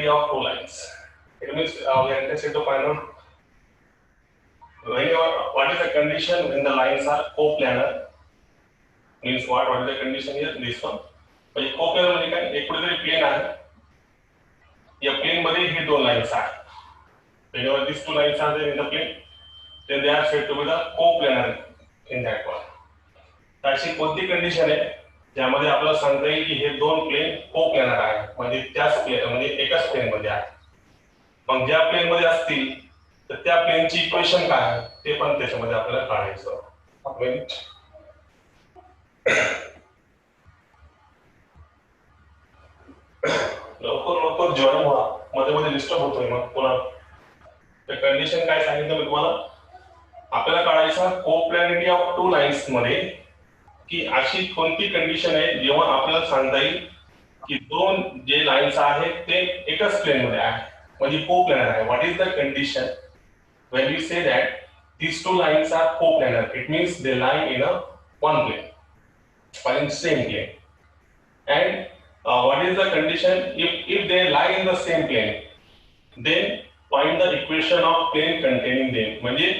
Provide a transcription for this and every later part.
coplanarity of two lines. It means we are interested to find out what is the condition when the lines are coplanar. Means what is the condition here? This one. म्हणजे coplanar म्हणजे काय? एक कुठेतरी plain आहे. या plain मध्ये हे दोन लाईन्स आहेत. Whenever these two lines are there in the plane, then they are said to be the coplanar in that one. तर अशी कोणती कंडिशन आहे ज्यामध्ये आपल्याला सांगता येईल की हे दोन प्लेन कोप्लॅनर आहे, म्हणजे त्याच प्लेन म्हणजे एकाच प्लेन मध्ये आहे. मग ज्या प्लेन मध्ये असतील तर त्या प्लेनची इक्वेशन काय आहे ते पण त्याच्यामध्ये आपल्याला काढायचं. लवकर लवकर जॉईन व्हा, मध्ये मध्ये डिस्टर्ब होतोय मग पुन्हा. तर कंडिशन काय सांगितलं मी तुम्हाला, आपल्याला काढायचा कोप्लॅनिटी ऑफ टू लाईन्स मध्ये की अशी कोणती कंडिशन आहे जेव्हा आपल्याला सांगता येईल की दोन जे लाईन्स आहेत ते एकाच प्लेन मध्ये आहे, म्हणजे कोप्लॅनर आहे. What is the condition when we say that these two lines are coplanar? It means they lie in a one plane or in same plane. And what is the condition if they lie in the same plane? Then find the equation of plane containing them. म्हणजे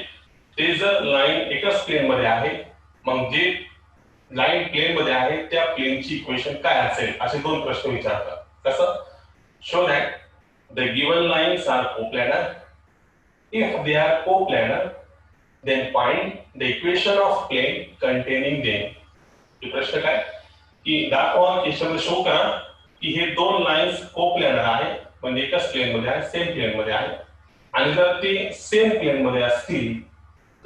ते जर line एकाच plain मध्ये आहे, मग जे line plain मध्ये आहे त्या प्लेनची इक्वेशन काय असेल असे दोन प्रश्न विचारतात. कसं? Show that the given lines are coplanar. If they are coplanar, then find the equation of plane containing them. हे प्रश्न काय की दाखवा की शो करा की हे दोन लाईन्स कोप्लॅनर आहे, म्हणजे एकाच प्लेन मध्ये आहे, सेम प्लेन मध्ये आहे. आणि जर ते सेम प्लेन मध्ये असतील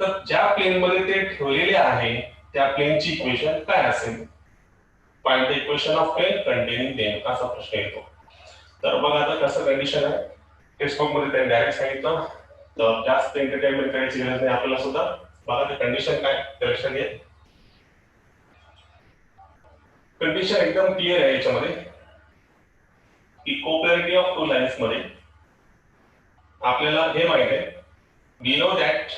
तर ज्या प्लेन मध्ये ते ठेवलेले आहे त्या प्लेनची इक्वेशन काय असेल? Find the equation of plane containing them असा प्रश्न येतो. तर बघा आता कसं कंडिशन आहे. टेक्स्टबुक मध्ये त्यांनी डायरेक्ट सांगितलं, तर जास्त एंटरटेनमेंट करायची गरज नाही आपल्याला सुद्धा. बघा ते कंडिशन काय ते लक्षात घ्या. कंडिशन एकदम क्लिअर आहे याच्यामध्ये की कोप्लॅनिटी ऑफ टू लाईन्स मध्ये आपल्याला हे माहिती आहे, we know that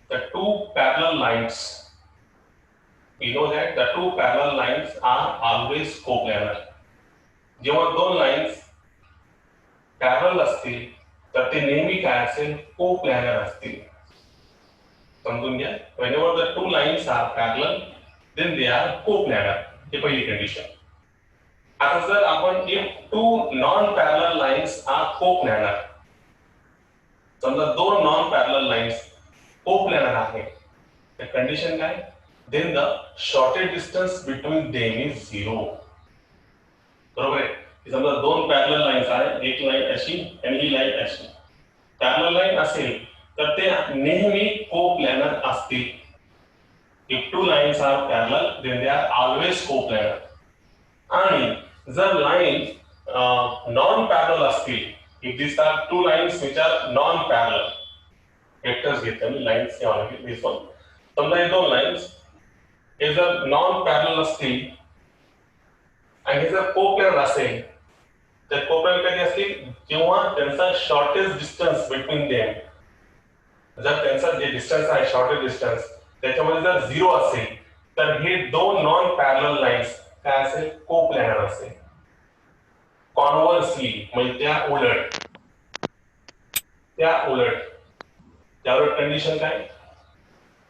the two parallel lines are always coplanar. जेव्हा दोन लाईन्स पॅरलल असतील तर ते नेहमी काय असेल? कोप्लॅनर असतील. समजून घ्या. whenever the two lines are parallel then they are coplanar. ही पहिली कंडिशन. आता जर आपण if two non parallel lines are coplanar, समजा दोन नॉन पॅरलल लाईन्स कोप्लॅनर आहे, तर कंडिशन काय? then the shortest distance between them is 0. बरोबर आहे. समजा दोन पॅरलल लाईन्स आहेत, एक लाईन अशी आणि ही लाईन अशी. पॅरलल लाईन असेल तर ते नेहमी कोप्लॅनर असतील. if two lines are parallel then they are always coplanar. आणि जर लाईन नॉन पॅरलल असतील, if these are two lines which are non parallel, vectors घेतले मी लाईन्स या this one. समजा हे दोन लाईन्स हे जर नॉन पॅरलल असतील आणि हे जर कोप्लॅनर असेल तर कोप्लॅनर कधी असतील? जेव्हा त्यांचा शॉर्टेस्ट डिस्टन्स बिटवीन देम, जर त्यांचा जे डिस्टन्स आहे शॉर्टेस्ट डिस्टन्स त्याच्यामध्ये जर 0 असेल तर हे दोन नॉन पॅरलल लाईन्स काय असेल? कोप्लॅनर असेल. कॉन्व्हर्सली म्हणजे त्यावर कंडिशन काय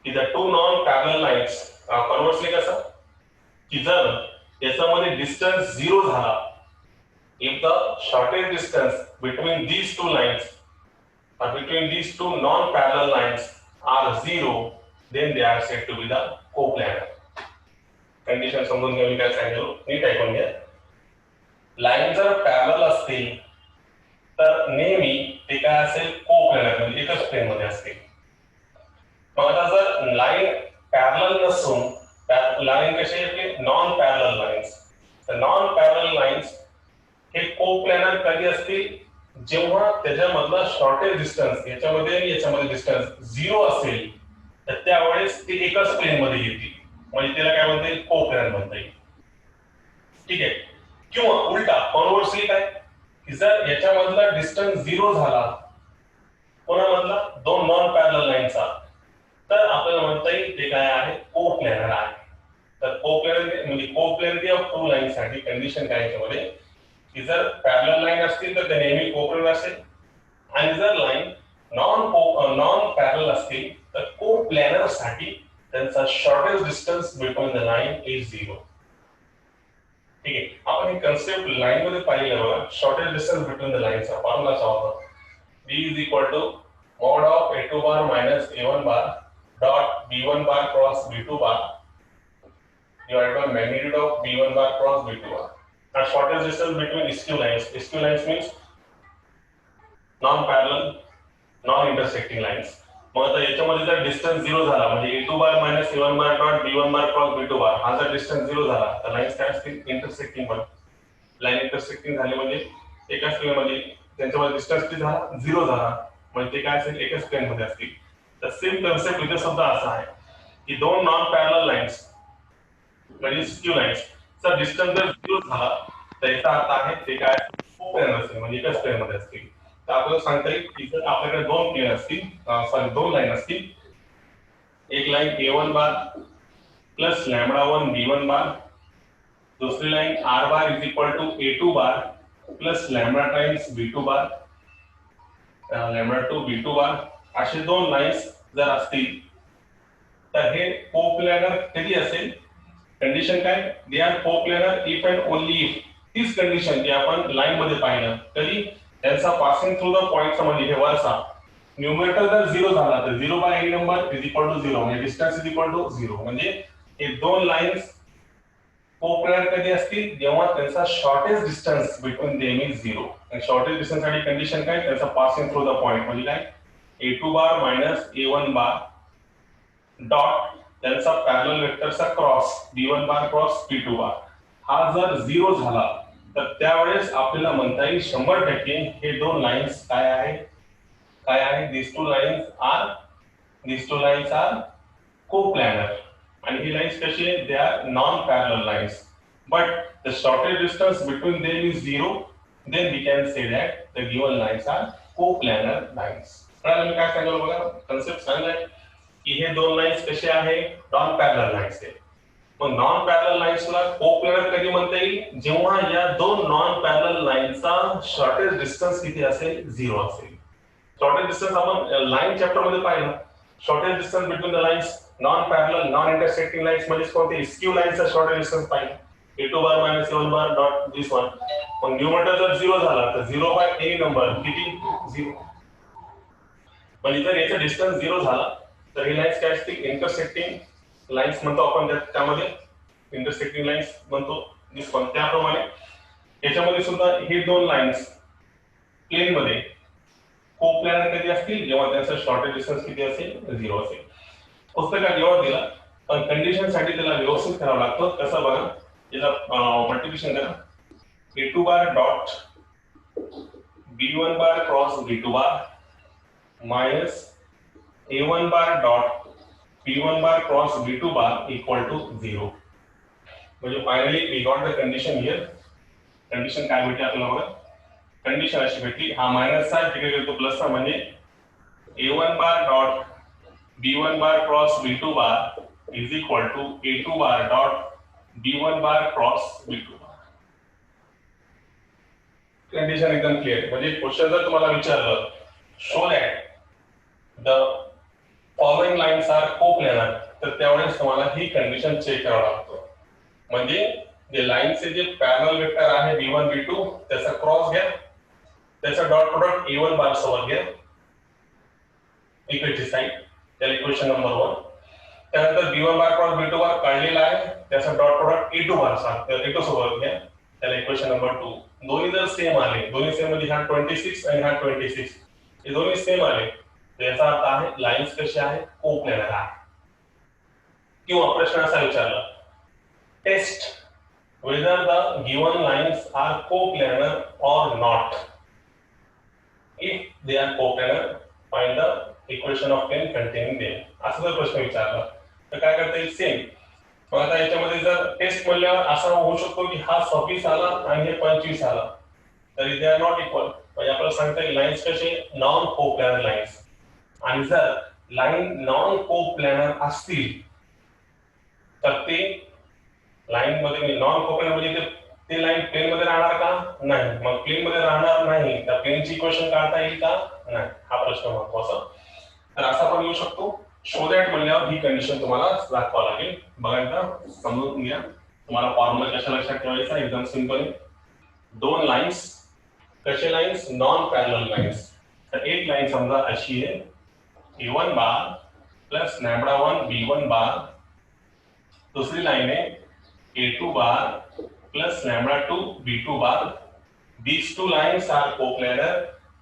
की the two non parallel lines conversely कसं की जर याच्यामध्ये डिस्टन्स 0 झाला, if the shortest distance between these two lines or between these two non-parallel lines are 0, then they are said to be the coplanar. Condition समजून घ्या मी काय सांगितलं, नीट ऐकून घ्या. लाईन जर पॅरलल असतील तर नेहमी ते काय असेल? कोप्लॅनर म्हणजे एकाच प्लेन मध्ये असतील. मग आता जर लाईन पॅरलल नसून लाईन कशी आहे? Non parallel lines. तर नॉन पॅरलल लाईन्स हे कोप्लॅनर कधी असतील? जेव्हा त्याच्यामधला शॉर्टेस्ट डिस्टन्स याच्यामध्ये डिस्टन्स 0 असेल तर त्यावेळेस ते एकाच प्लेन मध्ये येतील, म्हणजे त्याला काय म्हणता येईल? कोप्लॅनर म्हणता येईल. ठीक आहे. किंवा उलटा कॉन्व्हर्सली काय की जर याच्यामधला डिस्टन्स 0 झाला कोणामधला? दोन नॉन पॅरलल लाईनचा, तर आपल्याला म्हणता येईल ते काय आहे? कोप्लॅनर आहे. तर कोप्लॅनर म्हणजे कोप्लॅनिटी ऑफ टू लाईन साठी कंडिशन काय याच्यामध्ये की जर पॅरलल लाईन असतील तर ते नेहमी कोप्लॅनर असेल. आणि जर लाईन नॉन पॅरल असतील तर को प्लॅनर साठी त्यांचा shortest distance between the line is 0. ठीक आहे, आपण ही कन्सेप्ट लाईन मध्ये पाहिलं बघा. शॉर्टेस्ट डिस्टन्स बिटवीन द लाईनचा फॉर्म्युला असा होता, b is equal to mod of a2 bar minus a1 bar dot b1 bar cross b2 bar divided by magnitude of b1 bar cross b2 bar. And shortest distance between skew lines. Skew lines means non-parallel, non-intersecting lines. मग आता याच्यामध्ये जर distance 0 झाला म्हणजे a2 bar minus a1 bar dot b1 bar cross b2 bar हा जर distance 0 झाला तर लाईन्स काय असतील इंटरसेक्टिंग. पण लाईन इंटरसेक्टिंग झाली म्हणजे एकाच प्लेन मध्ये त्यांच्यामध्ये डिस्टन्स किती झाला 0 झाला म्हणजे ते काय असेल एकाच प्लेन मध्ये असतील. तर सेम कन्सेप्ट इथे सुद्धा असा आहे की दोन नॉन पॅरलल लाईन्स म्हणजे स्क्यू लाईन्स चा डिस्टन्स जर 0 झाला तर याचा अर्थ आहे ते काय प्लेन असेल म्हणजे एकाच प्लेन मध्ये असतील. तर आपल्याला सांगता येईल की जर आपल्याकडे दोन प्लेन असतील सॉरी दोन लाईन असतील, एक line a1 bar plus λ1 b1 bar, दुसरी line r bar is equal to a2 bar plus lambda times b2 bar λ2 b2 bar, असे दोन लाईन्स जर असतील तर हे कोप्लॅनर कधी असेल. कंडिशन काय, they are coplanar if and only if. तीच कंडिशन जी आपण लाईन मध्ये पाहिलं कधी त्यांचा पासिंग थ्रू द पॉइंट मध्ये हे वरचा न्यूमरेटर जर 0 झाला तर 0 by any number is equal to 0 म्हणजे डिस्टन्स इज इक्वल टू 0. म्हणजे हे दोन लाईन्स कोप्लॅनर कधी असतील जेव्हा त्यांचा shortest distance between them is 0. आणि शॉर्टेस्ट डिस्टन्स साठी कंडिशन काय, त्यांचा पासिंग थ्रू द पॉइंट म्हणजे काय a2 bar minus a1 bar dot त्यांचा पॅरलल वेक्टरचा cross b1 bar cross b2 bar हा जर 0 झाला तर त्यावेळेस आपल्याला म्हणता येईल 100% हे दोन लाईन्स काय आहे these two lines are coplanar. आणि ही लाईन्स कशी आहे, they are non parallel lines but the shortest distance between them is 0. then we can say that the given lines are coplanar lines. आता मी काय सांगितलं बघा, कन्सेप्ट सांगितलं की हे दोन लाईन्स कसे आहे नॉन पॅरलल लाईन्स आहे. मग नॉन पॅरलल लाईन्सला कोप्लॅनर कधी म्हणता येईल, जेव्हा या दोन नॉन पॅरलल लाईनचा शॉर्टेस्ट डिस्टन्स किती असेल 0 असेल. शॉर्टेस्ट डिस्टन्स आपण लाईन चॅप्टर मध्ये पाहिलं. Shortest distance between the lines non parallel non intersecting lines म्हणजे कोणते स्क्यू लाईनचा शॉर्टेस्ट डिस्टन्स पाहिलं a2 bar minus a1 bar dot this one. मग न्यूमरेटर जर 0 झाला तर 0 बाय एनी नंबर किती 0. पण जर याचा डिस्टन्स 0 झाला तर हे लाईन्स काय असतील इंटरसेक्टिंग लाईन्स म्हणतो आपण, त्यामध्ये इंटरसेक्टिंग लाईन्स म्हणतो दिस वन. त्याप्रमाणे याच्यामध्ये सुद्धा हे दोन लाईन्स प्लेन मध्ये कोप्लॅनर कधी असतील जेव्हा त्यांचा शॉर्टेस्ट डिस्टन्स किती असेल 0 असेल. पुस्तकात जेव्हा दिला पण कंडिशन साठी त्याला व्यवस्थित करावं लागतं. कसं बघा, याला मल्टिप्लिकेशन करा a2 bar dot b1 bar cross b2 bar minus a1 bar dot b1 bar cross b2 bar equal to 0. म्हणजे finally we got the condition here. Condition काय भेटली आपल्याला बघा, कंडिशन अशी भेटली, हा मायनसचा तिकडे गेलो प्लसचा म्हणजे a1 bar dot b1 bar cross b2 bar is equal to a2 bar dot b1 bar cross b2 bar. Condition एकदम क्लिअर. म्हणजे क्वेश्चन जर तुम्हाला विचारलं show that the following lines are coplanar तर त्यावेळेस तुम्हाला ही कंडिशन चेक करावं लागतं. म्हणजे जे लाईनचे जे पॅरलल वेक्टर आहे b1 b2 त्याचा क्रॉस घ्या, त्याचा डॉट प्रोडक्ट a1 बार सोबत घ्या इक्वेशनची साइड, त्याला इक्वेशन नंबर 1. त्यानंतर b1 बार क्रॉस b2 बार काढलेला आहे त्याचा डॉट प्रोडक्ट a2 बार a2 सोबत घ्या, त्याला इक्वेशन नंबर 2. दोन्ही जर सेम आले, दोन्ही सेम म्हणजे हा 26 आणि हा 26 हे दोन्ही सेम आले तर याचा अर्थ आहे लाईन्स कशी आहे कोप्लॅनर आहे. किंवा प्रश्न असा विचारला, taste whether the given lines are coplanar or not. If they are coplanar, find the equation of plane containing them. असा जर प्रश्न विचारला तर काय करता येईल सेम. मग आता याच्यामध्ये जर टेस्ट म्हणल्यावर असा होऊ शकतो की हा 26 आला आणि हे 25 आला तरी दे आर नॉट इक्वल. म्हणजे आपल्याला सांगता येईल लाईन्स कसे नॉन कोप्लॅनर लाईन्स. आणि जर लाईन नॉन कोप्लॅनर असतील तर ते लाईन मध्ये नॉन कोप्लॅनर म्हणजे ते ती लाईन प्लेन मध्ये राहणार का? नाही. मग प्लेन मध्ये राहणार नाही तर प्लेनची इक्वेशन काढता येईल का? नाही. हा प्रश्न महत्वाचा. तर असा पण येऊ शकतो. शो दॅट म्हणल्यावर ही कंडिशन तुम्हाला दाखवावं लागेल. बघा एकदा समजून घ्या. तुम्हाला फॉर्म्युला कशा लक्षात ठेवायचा एकदम सिंपल. दोन लाईन्स, कसे लाईन्स? Non parallel lines. तर एक लाईन समजा अशी आहे A1 बार प्लस λ1 B1 बार, दूसरी लाइन है A2 bar plus λ2 B2 bar. These two lines are coplanar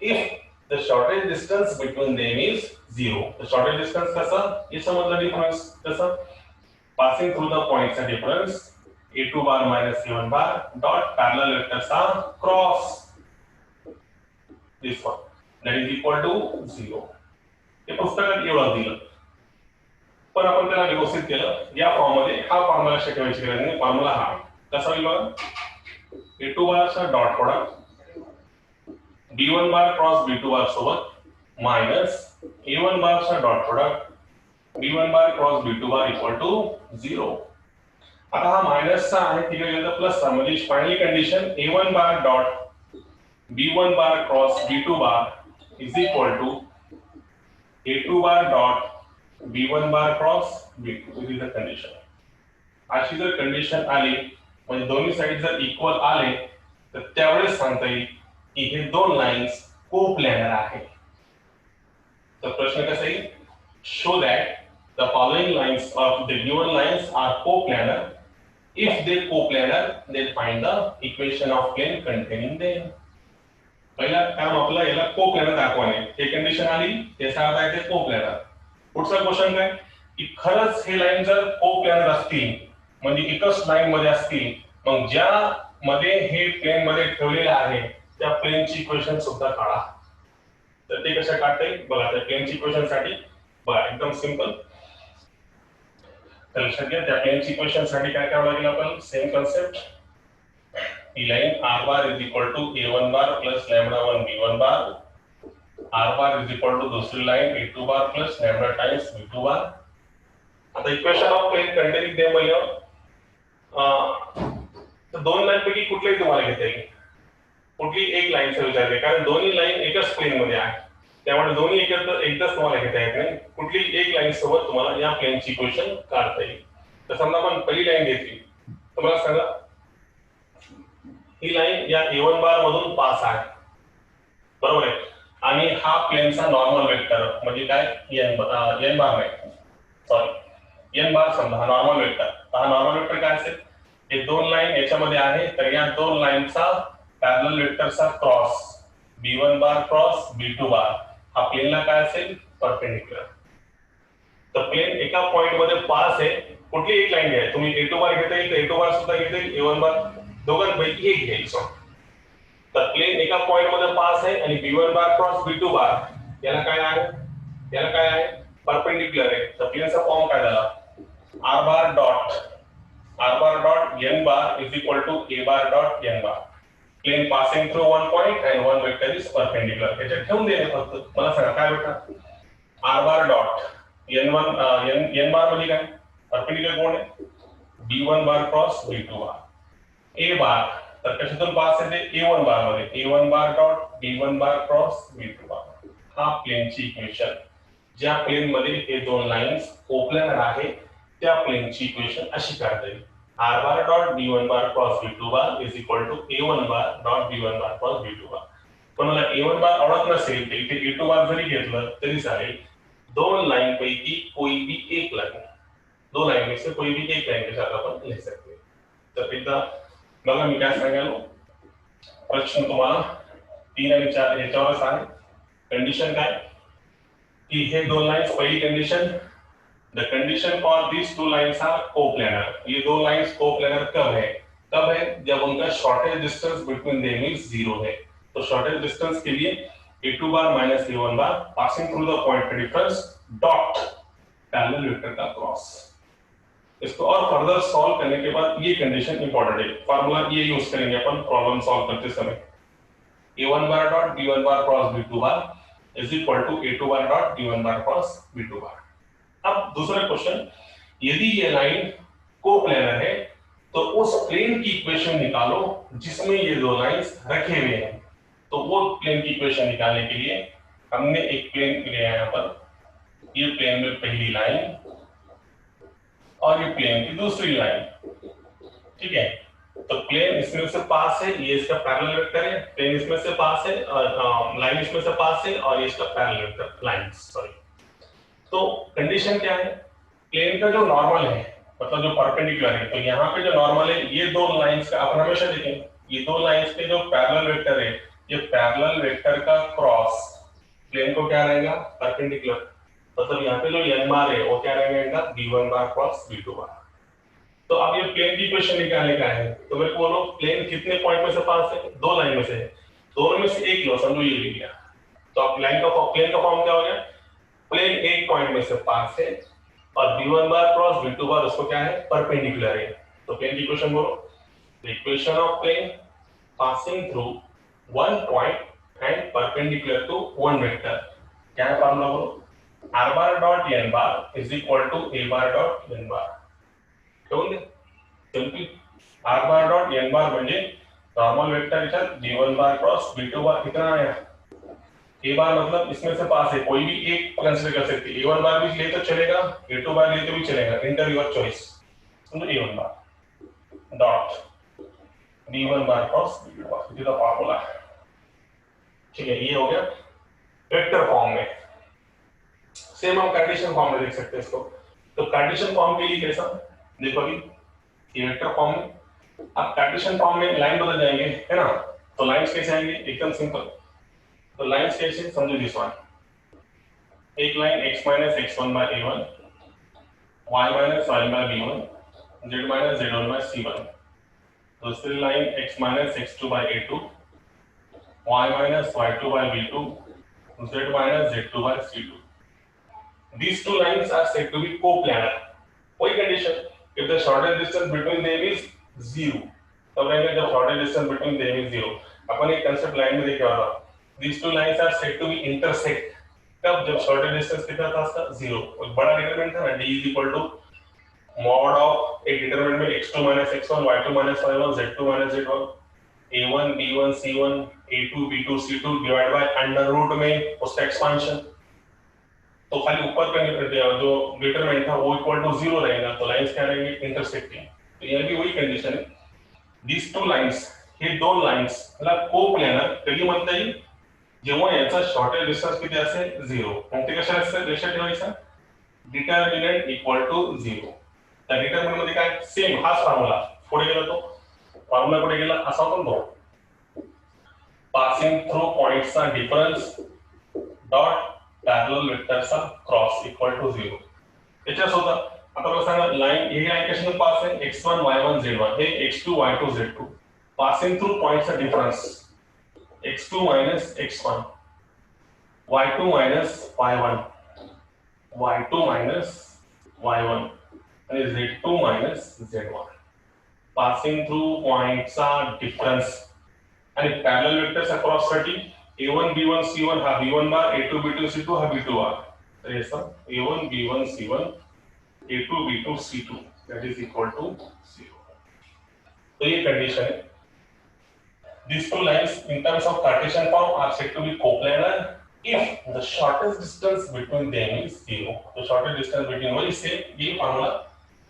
if the shortest distance between them is 0. The shortest distance कसा? ये समजलं difference कसा? Passing through the points a difference A2 bar minus A1 bar dot parallel vectors are cross this one that is equal to 0. हे पुस्तकात एवढं दिलं, पण आपण त्याला व्यवस्थित केलं. या फॉर्म मध्ये हा फॉर्म्युला लक्षात ठेवायची गरज नाही. फॉर्म्युला हा कसा होईल बघा. A2 बारचा dot product B1 bar cross B2 bar सोबत मायनस A1 बारचा dot product B1 bar cross B2 bar equal to 0. आता हा मायनसचा आहे तिकडे गेलं प्लसचा, म्हणजे finally condition A1 bar dot B1 bar cross B2 bar is equal to A2 bar dot B1 bar cross B2. Is the condition. अशी जर कंडिशन आली म्हणजे दोन्ही साइड जर इक्वल आले तर त्यावेळेस सांगता येईल की हे दोन लाईन्स कोप्लॅनर आहे. तर प्रश्न कसा येईल? Show that the following lines of the given lines are coplanar. If they coplanar then find the equation of plane containing them. पहिला काम आपला याला कोप्लॅनर दाखवणे. हे कंडिशन आली त्याचा अर्थ आहे ते कोप्लॅनर. पुढचा क्वेश्चन काय की खरंच हे लाईन जर कोप्लॅनर असतील म्हणजे एकच लाईन मध्ये असतील मग ज्या मध्ये हे प्लेन मध्ये ठेवलेले आहे त्या प्लेनची इक्वेशन सुद्धा काढा. तर ते कशा काढता येईल बघा. त्या प्लेनची इक्वेशन साठी बघा एकदम सिंपल. तर लक्षात घ्या त्या प्लेनची इक्वेशन साठी काय करावं लागेल आपण? Same concept. ही line r bar is equal to A1 bar plus λ1 B1 bar. r bar is equal to दूसरी line A2 bar plus λ times B2 bar. आता equation of plane containing them म्हणल्यावर तर दोन लाईन पैकी कुठलीही तुम्हाला घेता येईल. कुठली एक लाईनचा विचार करा कारण दोन्ही लाईन एकाच प्लेन मध्ये आहे त्यामुळे दोन्ही एकदाच तुम्हाला घेता येत नाही. कुठली एक लाईन सोबत तुम्हाला या प्लेनची इक्वेशन काढता येईल. तर समजा आपण पहिली लाईन घेतली तर मला सांगा ही लाईन या A1 बार मधून पास आहे बरोबर आहे आणि हा प्लेनचा नॉर्मल वेक्टर म्हणजे काय n बार नाही सॉरी n बार समजा हा नॉर्मल वेक्टर. हा नॉर्मल वेक्टर काय असेल? हे दोन लाईन याच्यामध्ये आहे तर या दोन लाईनचा पॅरलल वेक्टरचा cross B1 bar cross B2 bar हा प्लेनला काय असेल? परपेंडिक्युलर. तर प्लेन एका पॉइंट मध्ये पास आहे. कुठली एक लाईन घ्या तुम्ही. A2 बार घेता येईल तर A2 बार सुद्धा घेता येईल. A1 बार दोघांपैकी एक घ्यायचं. तर प्लेन एका पॉइंट मध्ये पास आहे आणि B1 बार क्रॉस B2 बार याला काय आहे? याला काय आहे? परपेंडिक्युलर आहे. तर प्लेनचा फॉर्म काय झाला? r bar dot n bar is equal to a bar dot n bar. Plane passing through one point and one vector is perpendicular. याच्यात ठेवून देणे फक्त. मला सांगा काय भेटणार? r bar dot n bar म्हणजे काय? परपेंडिक्युलर कोण आहे? B1 bar cross B2 bar. a बार तर कशातून पास आहे ते A1 बार मध्ये. A1 bar dot B1 bar cross B2 bar. हा प्लेनची इक्वेशन. ज्या प्लेन मध्ये हे दोन लाईन्स कोप्लॅनर आहे त्या प्लेनची इक्वेशन अशी काढता येईल. r bar dot B1 bar cross B2 bar is equal to A1 bar dot B1 bar cross B2 bar. पण मला A1 बार आवडत नसेल तर इथे A2 बार जरी घेतलं तरी चालेल. दोन लाइन पैकी कोई भी एक लाइन, दो लाइन में से कोई भी एक लाइन के साथ आपण लिख सकते हैं. तर एकदा बघा मी काय सांगायलो. प्रश्न तुम्हाला 3 आणि 4 याच्यावरच आहे. कंडिशन काय की हे दोन लाइन्स पहिली condition the condition for these two lines are coplanar. ये दो लाइन्स कोप्लैनर कब है? तब है जब उनका shortage distance between them is 0 है. तो शॉर्टेज डिस्टेंस के लिए A2 bar minus A1 bar passing through the point का डिफरेंस डॉट पैरेलल वेक्टर का क्रॉस. इसको और फर्दर सॉल्व करने के बाद ये कंडीशन इंपॉर्टेंट है. फार्मूला ये यूज करेंगे अपन प्रॉब्लम सॉल्व करते समय. A1 bar dot B1 bar cross B2 bar is equal to A2 bar dot B1 bar cross B2 बार. अब दूसरा क्वेश्चन, यदि ये लाइन कोप्लैनर है तो उस प्लेन की इक्वेशन निकालो जिसमें ये दो लाइंस रखे हुए हैं। तो वो प्लेन की इक्वेशन निकालने के लिए हमने एक प्लेन लिया यहाँ पर, ये प्लेन में पहली लाइन और ये प्लेन की दूसरी लाइन, ठीक है। तो प्लेन इसमें से पास है, ये इसका पैरेलल वेक्टर है, प्लेन इसमें से पास है और लाइन इसमें से पास है और ये इसका पैरेलल वेक्टर लाइन, सॉरी। तो कंडीशन क्या है, प्लेन का जो नॉर्मल है मतलब जो परपेंडिकुलर है, तो यहाँ पे जो नॉर्मल है ये दो लाइंस का, आप हमेशा देखें ये दो लाइंस के जो पैरेलल वेक्टर है, ये पैरेलल वेक्टर का क्रॉस प्लेन को क्या रहेगा, परपेंडिकुलर। मतलब यहाँ पे जो n बार है वो क्या रहेगा, v1 बार क्रॉस v2 बार। तो अब ये प्लेन की इक्वेशन निकालने का है, तो मेरे को बोलो प्लेन कितने पॉइंट में से पास है, दो लाइन में से है, दोनों में से एक लो, समझो ये ले लिया। तो अब लाइन का प्लेन का फॉर्म क्या हो गया, प्लेन एक पॉइंट में से पास है और v1 बार क्रॉस v2 बार उसको क्या है, परपेंडिकुलर है। तो प्लेन की इक्वेशन बोलो, the equation of plane passing through one point and perpendicular to one vector, क्या है फॉर्मूला बोलो, r bar dot n bar is equal to a bar dot n bar. Simply r bar dot n bar म्हणजे normal vector इधर v1 बार cross v2 बार कितना आया, a बार मतलब इसमें से pass है, कोई भी एक कंसीडर कर सकते हैं, a1 बार भी ले तो चलेगा, a2 बार ले तो भी चलेगा, इंटर योर चॉइस। समझो a1 बार डॉट v1 बार क्रॉस v2 बार, ये तो फॉर्मूला है, ठीक है। ये हो गया वेक्टर फॉर्म में। सेम हम कार्टेशियन फॉर्म में देख सकते हैं इसको। तो कार्टेशियन फॉर्म के लिए कैसा, देखो अभी ये वेक्टर फॉर्म में, अब कार्टेशियन फॉर्म में लाइन बदल जाएंगे, है ना। तो लाइंस कैसे आएंगे, एकदम सिंपल। तो लाइंस कैसे, समझो दिस वन, एक line x minus x1 by a1, y minus y by b1, z minus z1 by c1। दूसरी line x minus x2 by a2, y minus y2 by b2, z minus z2 by c2। These two lines are said to be coplanar. कोई condition, if the shortest distance between them is zero, तब रहेगा जब shortest distance between them is zero। अपन एक concept line में देखे वाला, these two lines are said to be intersect, तब जब shortest distance कितना था उसका zero। एक बड़ा determinant था ना, d is equal to mod of एक determinant में x2 minus x1, y2 minus y1, z2 minus z1, a1 b1 c1, a2 b2 c2 divided by under root में उसका expansion। तो खाली ऊपर का जो डिटरमिनेंट था वो इक्वल टू जीरो रहेगा, तो लाइंस क्या रहेंगे, इंटरसेक्टिंग। तो ये भी वही कंडीशन है, these two lines, हे दोन लाइंस मतलब कोप्लेनर कधी म्हणता येईल जेव्हा याचा शॉर्टेस्ट डिस्टन्स किती असेल झिरो, मग ते कशा असेल, लक्षात ठेवायचं डिटरमिनंट इक्वल टू झिरो। त्या डिटरमिनंट मध्ये काय, सेम हाच फॉर्म्युला पुढे गेला, तो फॉर्म्युला पुढे गेला असा होता तो, पासिंग थ्रू पॉइंट्सचा डिफरन्स डॉट पैरेलल वेक्टरचा क्रॉस इक्वल टू झिरो। त्याच्याच होता आता मला सांगा, लाइन ये लाइन कशाने पास है, x1 y1 z1 हे x2 y2 z2, passing through पॉइंट्सचा difference x2 minus x1, y2 minus y1, y2 minus y1 आणि z2 minus z1, passing through पॉइंटचा डिफरन्स आणि पॅरलल वेक्टरचा क्रॉस साठी a1 b1 c1 हा b1 बार, a2 b2 c2 हा b2 बार, तर हे सब a1 b1 c1 a2 b2 c2 that is equal to 0। तो ये कंडीशन है। These two lines in terms of Cartesian form are said to be coplanar if the shortest distance between them is zero। तो shortest distance between वही से ये formula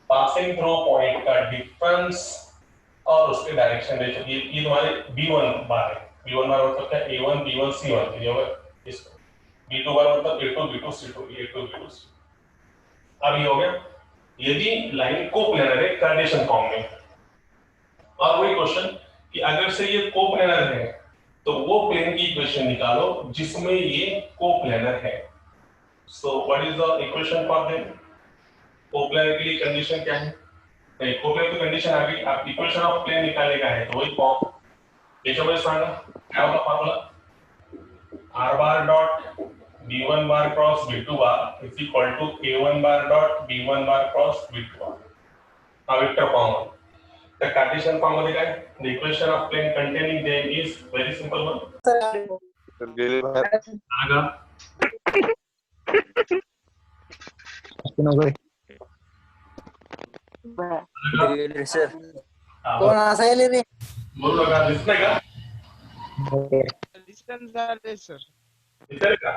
passing through point का difference और उसके direction ratio, ये तुम्हारे b1 बार है, b1 बार मतलब क्या, a1 b1 c1, ये होगा इसको, b2 बार मतलब a2 b2 c2, a2 b2 c2। अब ये हो गया यदि लाइन कोप्लेनर है कार्टेशियन फॉर्म में। और वही क्वेश्चन कि अगर से ये कोप्लेनर है तो वो प्लेन की इक्वेशन निकालो जिसमें ये कोप्लेनर है। So what is the equation for them, coplanar के लिए कंडीशन क्या है, नहीं कोप्लेनर की कंडीशन आ गई, आप इक्वेशन ऑफ प्लेन निकालने का है तो वही फॉर्म याच्यामध्ये सांगा काय होता formula, r bar dot b1 bar cross b2 bar is equal to a1 bar dot b1 bar cross b2 bar, हा vector form. The Cartesian form मध्ये काय, the equation of plane containing them is very simple one। तर गेले बाहेर आगा sir हा, कोण असायले रे? बोलू नका, दिसत नाही का? डिस्टन्स झाले सर. दिसेल का?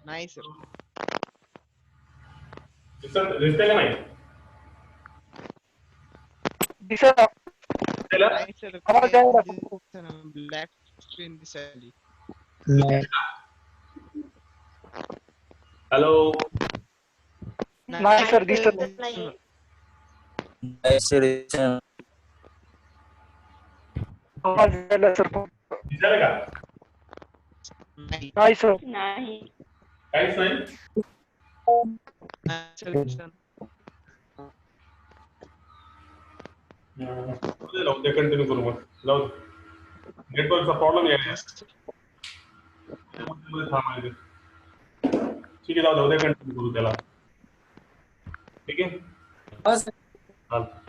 नाही सर. दिसतंय का नाही? दिसत दिसेल ना? नाही सर. आवाज यायला ब्लॅक स्क्रीन दिसायली. नाही. हॅलो. नाही सर, दिसत नाही. आवाज यायला सर. दिसेल का? नाही. नाही सर. नाही. काहीच नाही. जाऊ दे, कंटिन्यू करू मग. जाऊ दे. नेटवर्कचा प्रॉब्लेम यायला. थांबायचं. ठीक आहे, जाऊ दे, कंटिन्यू करू त्याला. ठीक आहे. बस. चालतं.